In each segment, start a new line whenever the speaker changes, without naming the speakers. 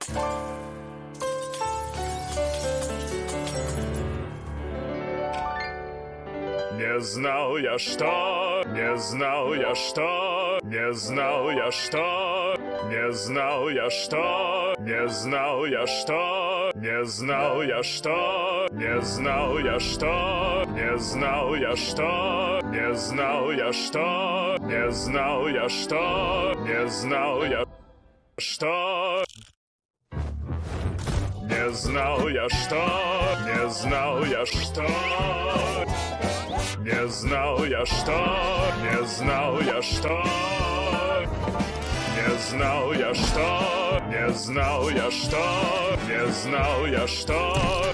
Не знал я что, не знал я что, не знал я что, не знал я что, не знал я что, не знал я что, не знал я что, не знал я что, не знал я что, не знал я что, не знал я что. Не знал я что, не знал я что, не знал я что, не знал я что, не знал я что, не знал я что, не знал я что,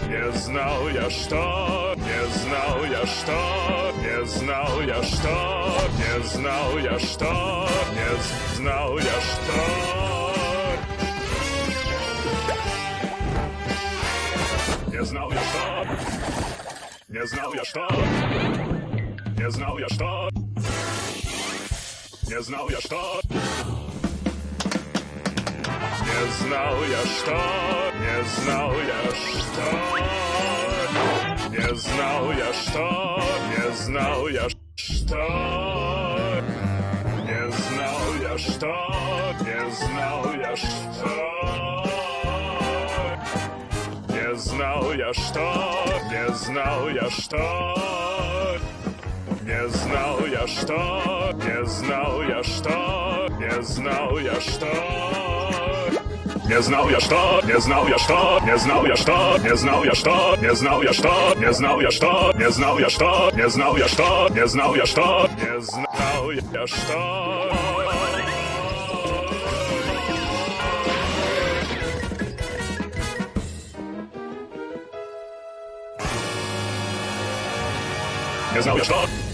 не знал я что, не знал я что, не знал я что, не знал я что, не знал я что. Не знал я что, не знал я что, не знал я что, не знал я что, не знал я что, не знал я что, не знал я что, не знал я что, не знал я что, не знал я что. Не знал я что, не знал я что, не знал я что, не знал я что, не знал я что. Не знал я что, не знал я что, не знал я что, не знал я что, не знал я что, не знал я что, не знал я что, не знал я что, не знал я что, не знал я что. Не знал я что.